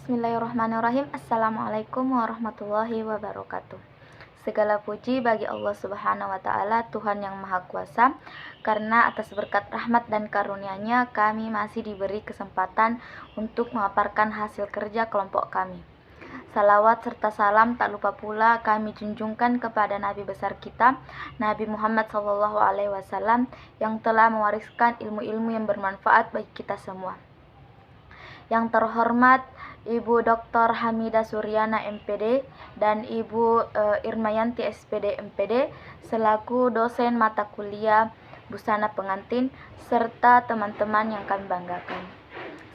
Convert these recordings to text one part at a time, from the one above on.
Bismillahirrahmanirrahim. Assalamualaikum warahmatullahi wabarakatuh. Segala puji bagi Allah Subhanahu wa Ta'ala, Tuhan yang Maha Kuasa, karena atas berkat rahmat dan karunia-Nya kami masih diberi kesempatan untuk memaparkan hasil kerja kelompok kami. Salawat serta salam tak lupa pula kami junjungkan kepada Nabi besar kita, Nabi Muhammad SAW, yang telah mewariskan ilmu-ilmu yang bermanfaat bagi kita semua. Yang terhormat Ibu Dr. Hamidah Suryana MPD dan Ibu Irmayanti SPD MPD selaku dosen mata kuliah busana pengantin serta teman-teman yang kami banggakan.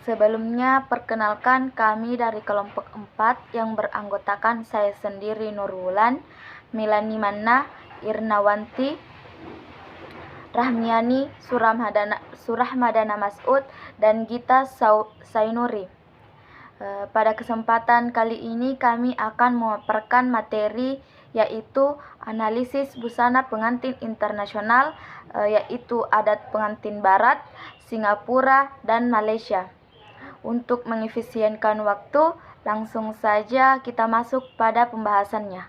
Sebelumnya perkenalkan kami dari kelompok 4 yang beranggotakan saya sendiri Nurwulan, Milani Manna, Irnawanti, Rahmiani, Surahmadana Mas'ud, dan Gita Sainuri. Pada kesempatan kali ini kami akan memaparkan materi yaitu analisis busana pengantin internasional, yaitu adat pengantin Barat, Singapura, dan Malaysia. Untuk mengefisienkan waktu, langsung saja kita masuk pada pembahasannya.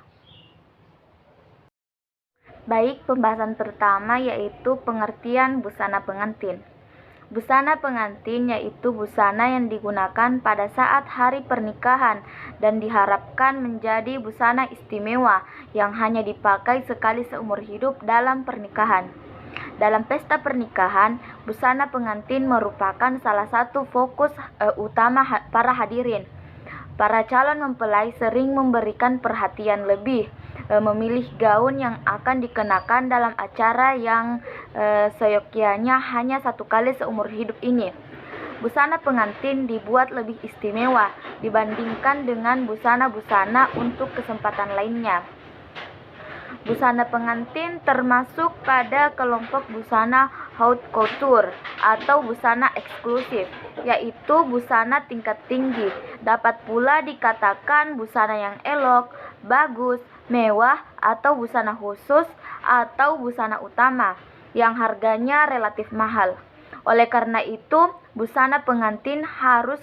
Baik, pembahasan pertama yaitu pengertian busana pengantin. Busana pengantin yaitu busana yang digunakan pada saat hari pernikahan dan diharapkan menjadi busana istimewa yang hanya dipakai sekali seumur hidup dalam pernikahan. Dalam pesta pernikahan, busana pengantin merupakan salah satu fokus utama para hadirin. Para calon mempelai sering memberikan perhatian lebih, memilih gaun yang akan dikenakan dalam acara yang seyogyanya hanya satu kali seumur hidup ini. Busana pengantin dibuat lebih istimewa dibandingkan dengan busana-busana untuk kesempatan lainnya. Busana pengantin termasuk pada kelompok busana haute couture atau busana eksklusif, yaitu busana tingkat tinggi. Dapat pula dikatakan busana yang elok, bagus, mewah, atau busana khusus atau busana utama yang harganya relatif mahal. Oleh karena itu, busana pengantin harus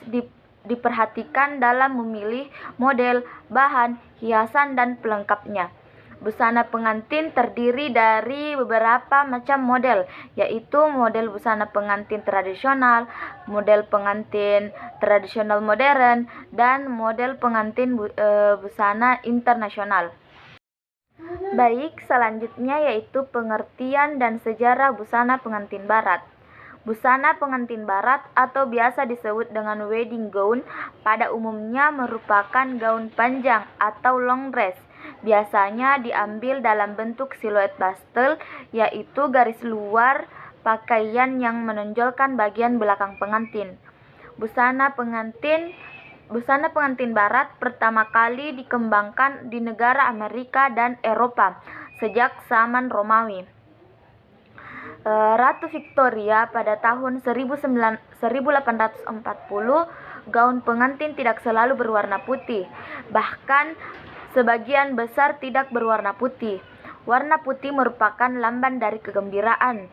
diperhatikan dalam memilih model, bahan, hiasan, dan pelengkapnya. Busana pengantin terdiri dari beberapa macam model, yaitu model busana pengantin tradisional, model pengantin tradisional modern, dan model pengantin busana internasional. Baik, selanjutnya yaitu pengertian dan sejarah busana pengantin Barat. Busana pengantin Barat atau biasa disebut dengan wedding gown pada umumnya merupakan gaun panjang atau long dress. Biasanya diambil dalam bentuk siluet bustle, yaitu garis luar pakaian yang menonjolkan bagian belakang pengantin. Busana pengantin Barat pertama kali dikembangkan di negara Amerika dan Eropa sejak zaman Romawi. Ratu Victoria pada tahun 1840, gaun pengantin tidak selalu berwarna putih, bahkan sebagian besar tidak berwarna putih. Warna putih merupakan lambang dari kegembiraan,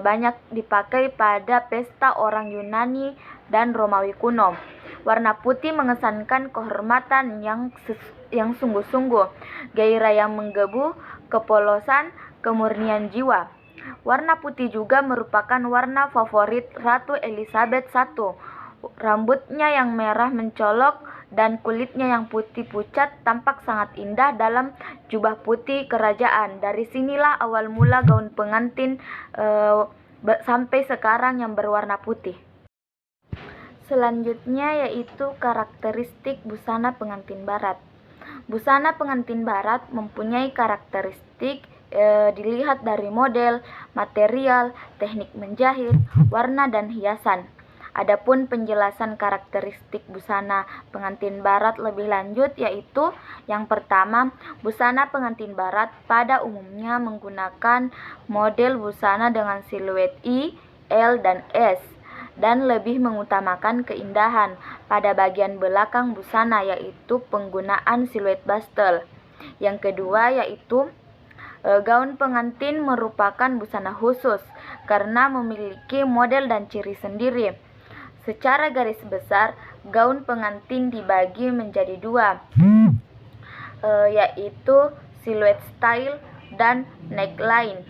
banyak dipakai pada pesta orang Yunani dan Romawi kuno. Warna putih mengesankan kehormatan yang sungguh-sungguh, gairah yang menggebu, kepolosan, kemurnian jiwa. Warna putih juga merupakan warna favorit Ratu Elizabeth I. Rambutnya yang merah mencolok dan kulitnya yang putih pucat tampak sangat indah dalam jubah putih kerajaan. Dari sinilah awal mula gaun pengantin sampai sekarang yang berwarna putih. Selanjutnya yaitu karakteristik busana pengantin Barat. Busana pengantin Barat mempunyai karakteristik dilihat dari model, material, teknik menjahit, warna, dan hiasan. Adapun penjelasan karakteristik busana pengantin Barat lebih lanjut yaitu yang pertama, busana pengantin Barat pada umumnya menggunakan model busana dengan siluet I, L, dan S dan lebih mengutamakan keindahan pada bagian belakang busana yaitu penggunaan siluet bustle. Yang kedua yaitu gaun pengantin merupakan busana khusus karena memiliki model dan ciri sendiri. Secara garis besar, gaun pengantin dibagi menjadi dua, yaitu silhouette style dan neckline.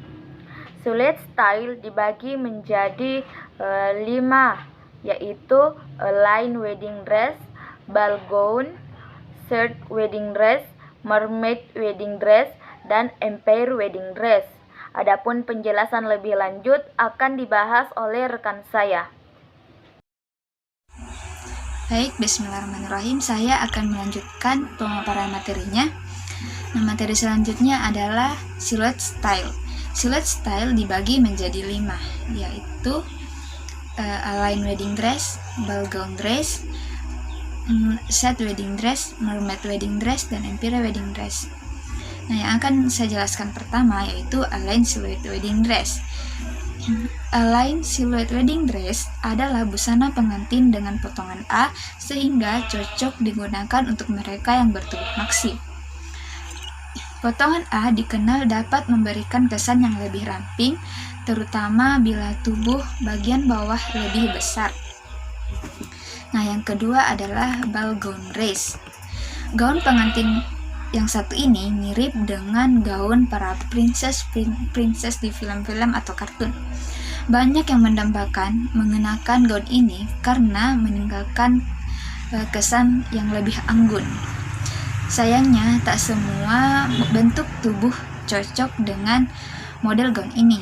Silhouette style dibagi menjadi 5, yaitu line wedding dress, ball gown, shirt wedding dress, mermaid wedding dress, dan empire wedding dress. Adapun penjelasan lebih lanjut akan dibahas oleh rekan saya. Baik, bismillahirrahmanirrahim. Saya akan melanjutkan pemaparan materinya. Nah, materi selanjutnya adalah silhouette style. Silhouette style dibagi menjadi 5, yaitu line wedding dress, ball gown dress, shirt wedding dress, mermaid wedding dress, dan empire wedding dress. Nah, yang akan saya jelaskan pertama yaitu align silhouette wedding dress. Align silhouette wedding dress adalah busana pengantin dengan potongan A sehingga cocok digunakan untuk mereka yang bertubuh maksi. Potongan A dikenal dapat memberikan kesan yang lebih ramping, terutama bila tubuh bagian bawah lebih besar. Nah, yang kedua adalah ball gown dress. Gaun pengantin yang satu ini mirip dengan gaun para princess di film-film atau kartun. Banyak yang mendambakan mengenakan gaun ini karena meninggalkan kesan yang lebih anggun. Sayangnya, tak semua bentuk tubuh cocok dengan model gaun ini.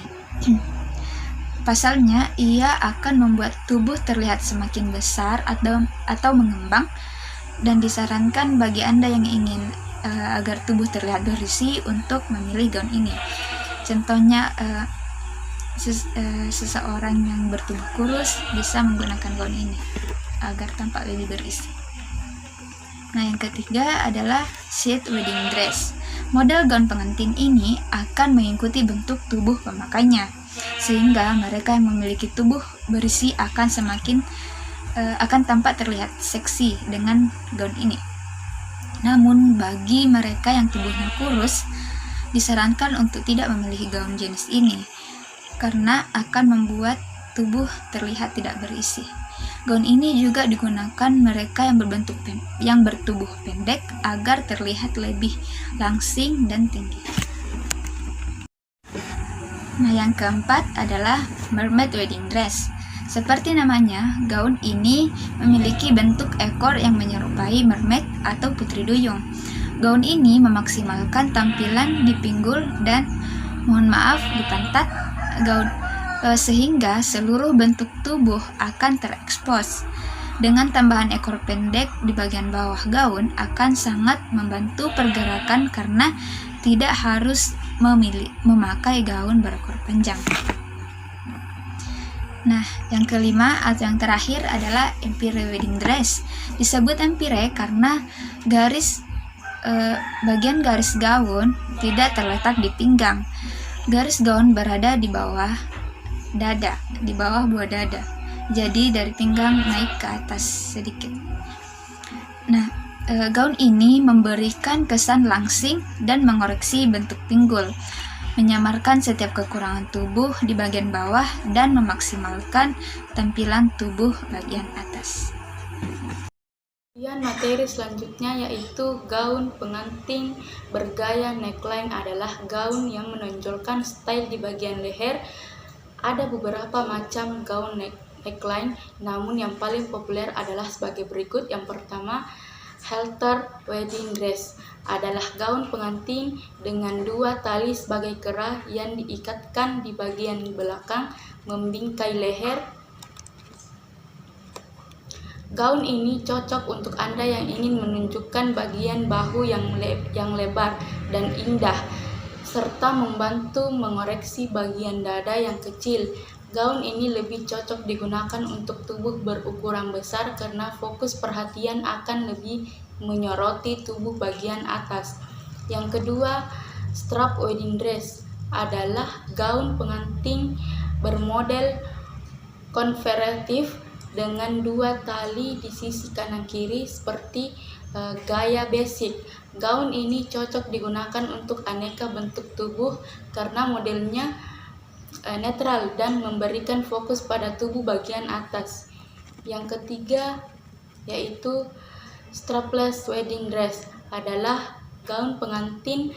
Pasalnya, ia akan membuat tubuh terlihat semakin besar atau mengembang, dan disarankan bagi Anda yang ingin agar tubuh terlihat berisi untuk memilih gaun ini. Contohnya, seseorang yang bertubuh kurus bisa menggunakan gaun ini agar tampak lebih berisi. Nah, yang ketiga adalah shirt wedding dress. Model gaun pengantin ini akan mengikuti bentuk tubuh pemakainya, sehingga mereka yang memiliki tubuh berisi akan tampak terlihat seksi dengan gaun ini. Namun, bagi mereka yang tubuhnya kurus, disarankan untuk tidak memilih gaun jenis ini, karena akan membuat tubuh terlihat tidak berisi. Gaun ini juga digunakan mereka yang bertubuh pendek agar terlihat lebih langsing dan tinggi. Nah, yang keempat adalah mermaid wedding dress. Seperti namanya, gaun ini memiliki bentuk ekor yang menyerupai mermaid atau putri duyung. Gaun ini memaksimalkan tampilan di pinggul dan di pantat gaun, sehingga seluruh bentuk tubuh akan terekspos. Dengan tambahan ekor pendek di bagian bawah gaun akan sangat membantu pergerakan karena tidak harus memakai gaun berekor panjang. Nah, yang kelima atau yang terakhir adalah empire wedding dress. Disebut empire karena bagian garis gaun tidak terletak di pinggang. Garis gaun berada di bawah dada, di bawah buah dada. Jadi dari pinggang naik ke atas sedikit. Nah, gaun ini memberikan kesan langsing dan mengoreksi bentuk pinggul, menyamarkan setiap kekurangan tubuh di bagian bawah dan memaksimalkan tampilan tubuh bagian atas. Kemudian materi selanjutnya yaitu gaun pengantin bergaya neckline adalah gaun yang menonjolkan style di bagian leher. Ada beberapa macam gaun neckline, namun yang paling populer adalah sebagai berikut. Yang pertama, halter wedding dress adalah gaun pengantin dengan 2 tali sebagai kerah yang diikatkan di bagian belakang membingkai leher. Gaun ini cocok untuk Anda yang ingin menunjukkan bagian bahu yang lebar dan indah, serta membantu mengoreksi bagian dada yang kecil. Gaun ini lebih cocok digunakan untuk tubuh berukuran besar karena fokus perhatian akan lebih menyoroti tubuh bagian atas. Yang kedua, strap wedding dress adalah gaun pengantin bermodel konservatif dengan 2 tali di sisi kanan kiri seperti gaya basic. Gaun ini cocok digunakan untuk aneka bentuk tubuh karena modelnya netral dan memberikan fokus pada tubuh bagian atas. Yang ketiga, yaitu strapless wedding dress adalah gaun pengantin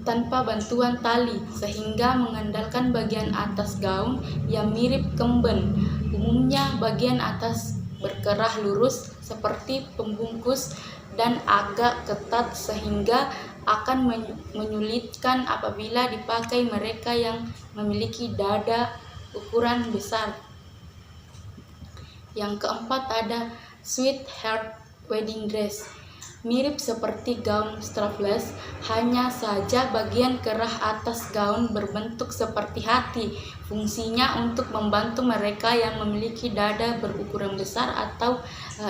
tanpa bantuan tali, sehingga mengandalkan bagian atas gaun yang mirip kemben. Umumnya bagian atas berkerah lurus seperti pembungkus dan agak ketat sehingga akan menyulitkan apabila dipakai mereka yang memiliki dada ukuran besar. Yang keempat ada sweetheart wedding dress. Mirip seperti gaun strapless, hanya saja bagian kerah atas gaun berbentuk seperti hati. Fungsinya untuk membantu mereka yang memiliki dada berukuran besar atau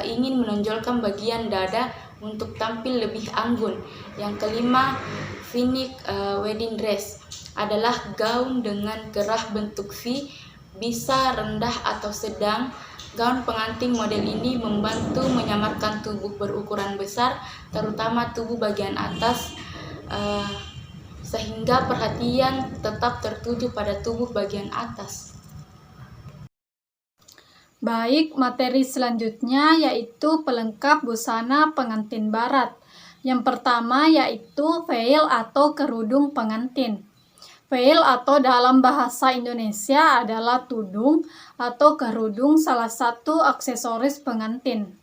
ingin menonjolkan bagian dada untuk tampil lebih anggun. Yang kelima, V-neck wedding dress adalah gaun dengan kerah bentuk V, bisa rendah atau sedang. Gaun pengantin model ini membantu menyamarkan tubuh berukuran besar, terutama tubuh bagian atas, sehingga perhatian tetap tertuju pada tubuh bagian atas. Baik, materi selanjutnya yaitu pelengkap busana pengantin barat. Yang pertama yaitu veil atau kerudung pengantin. Veil atau dalam bahasa Indonesia adalah tudung atau kerudung, salah satu aksesoris pengantin.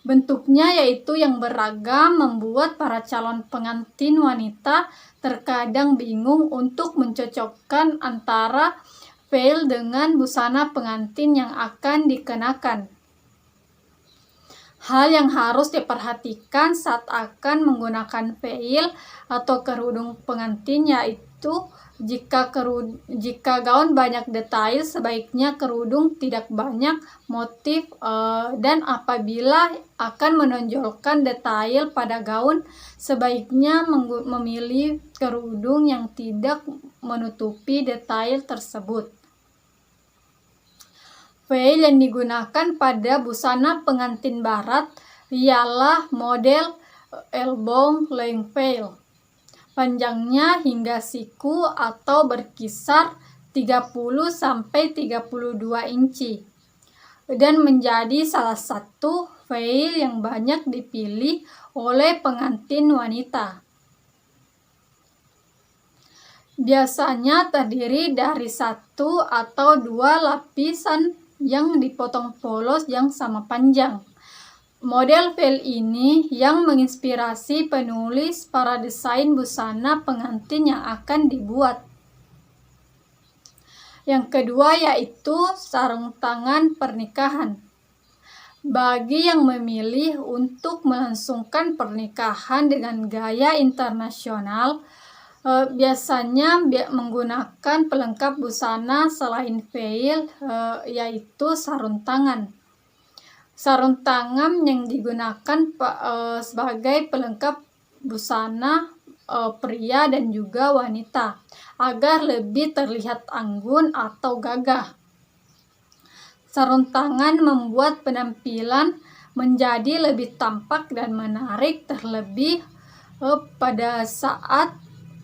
Bentuknya yaitu yang beragam membuat para calon pengantin wanita terkadang bingung untuk mencocokkan antara veil dengan busana pengantin yang akan dikenakan. Hal yang harus diperhatikan saat akan menggunakan veil atau kerudung pengantin yaitu jika gaun banyak detail, sebaiknya kerudung tidak banyak motif, dan apabila akan menonjolkan detail pada gaun, sebaiknya memilih kerudung yang tidak menutupi detail tersebut. Veil yang digunakan pada busana pengantin barat ialah model elbow length veil. Panjangnya hingga siku atau berkisar 30-32 inci dan menjadi salah satu veil yang banyak dipilih oleh pengantin wanita. Biasanya terdiri dari 1 atau 2 lapisan yang dipotong polos yang sama panjang. Model veil ini yang menginspirasi penulis para desain busana pengantin yang akan dibuat. Yang kedua yaitu sarung tangan pernikahan. Bagi yang memilih untuk melangsungkan pernikahan dengan gaya internasional, biasanya menggunakan pelengkap busana selain veil, yaitu sarung tangan. Sarung tangan yang digunakan sebagai pelengkap busana pria dan juga wanita agar lebih terlihat anggun atau gagah. Sarung tangan membuat penampilan menjadi lebih tampak dan menarik, terlebih pada saat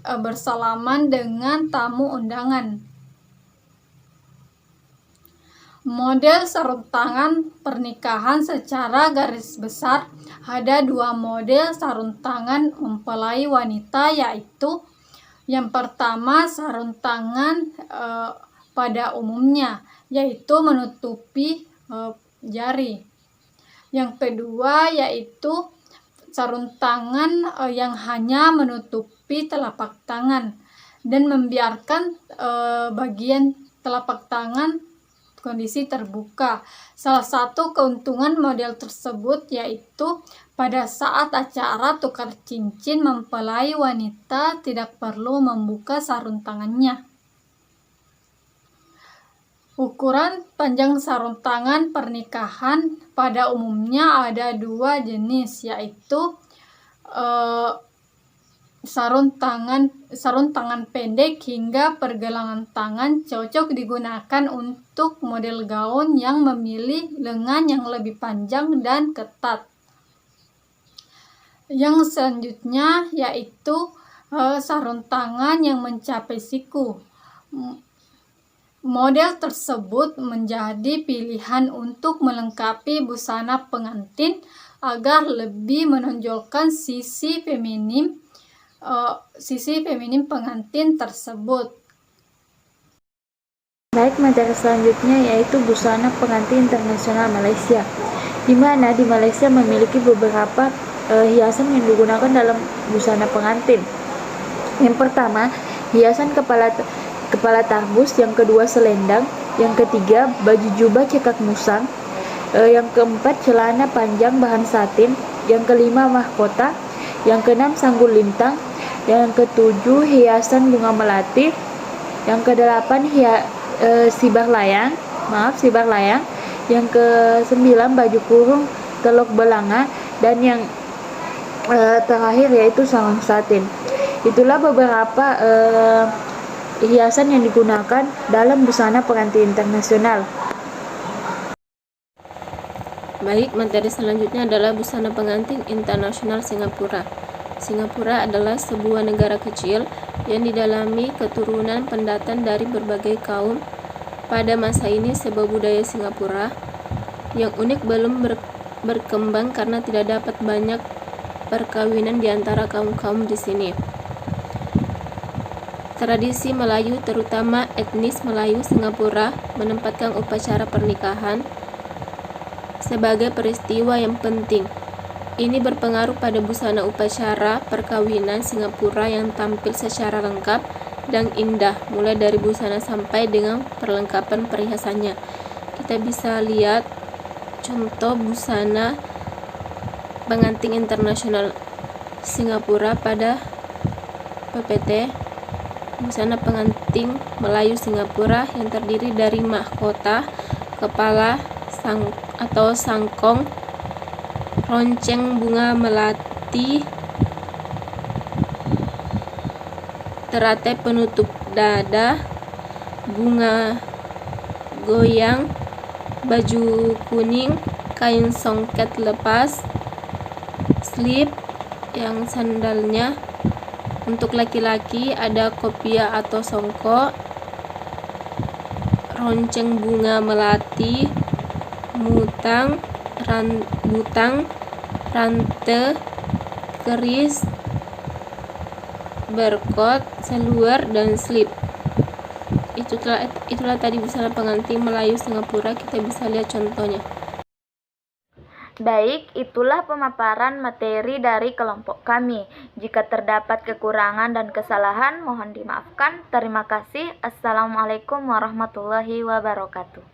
bersalaman dengan tamu undangan. Model sarung tangan pernikahan secara garis besar ada 2 model sarung tangan mempelai wanita, yaitu yang pertama sarung tangan pada umumnya yaitu menutupi jari. Yang kedua yaitu sarung tangan yang hanya menutupi telapak tangan dan membiarkan bagian telapak tangan kondisi terbuka. Salah satu keuntungan model tersebut yaitu pada saat acara tukar cincin, mempelai wanita tidak perlu membuka sarung tangannya. Ukuran panjang sarung tangan pernikahan pada umumnya ada 2 jenis, yaitu sarung tangan pendek hingga pergelangan tangan, cocok digunakan untuk model gaun yang memilih lengan yang lebih panjang dan ketat. Yang selanjutnya yaitu sarung tangan yang mencapai siku. Model tersebut menjadi pilihan untuk melengkapi busana pengantin agar lebih menonjolkan sisi feminim pengantin tersebut. Baik, materi selanjutnya yaitu busana pengantin internasional Malaysia, di mana di Malaysia memiliki beberapa hiasan yang digunakan dalam busana pengantin. Yang pertama, hiasan kepala tarbus, yang kedua selendang, yang ketiga baju jubah cetak musang, yang keempat celana panjang bahan satin, yang kelima mahkota, yang keenam sanggul lintang, yang ketujuh hiasan bunga melati, yang kedelapan sibah layang, yang kesembilan baju kurung teluk belanga, dan yang terakhir yaitu sarung satin. Itulah beberapa hiasan yang digunakan dalam busana pengantin internasional. Baik, materi selanjutnya adalah busana pengantin internasional Singapura. Singapura adalah sebuah negara kecil yang didalami keturunan pendatang dari berbagai kaum. Pada masa ini, sebuah budaya Singapura yang unik belum berkembang karena tidak dapat banyak perkawinan di antara kaum-kaum di sini. Tradisi Melayu, terutama etnis Melayu Singapura, menempatkan upacara pernikahan sebagai peristiwa yang penting. Ini berpengaruh pada busana upacara perkawinan Singapura yang tampil secara lengkap dan indah, mulai dari busana sampai dengan perlengkapan perhiasannya. Kita bisa lihat contoh busana pengantin internasional Singapura pada PPT. Busana pengantin Melayu Singapura yang terdiri dari mahkota, kepala atau sangkong, ronceng bunga melati, teratai penutup dada, bunga goyang, baju kuning, kain songket lepas, slip yang sandalnya. Untuk laki-laki ada kopiah atau songkok, ronceng bunga melati, butang, rante, keris, berkot, seluar, dan slip. Itulah tadi busana pengantin Melayu Singapura. Kita bisa lihat contohnya. Baik, itulah pemaparan materi dari kelompok kami. Jika terdapat kekurangan dan kesalahan, mohon dimaafkan. Terima kasih. Assalamualaikum warahmatullahi wabarakatuh.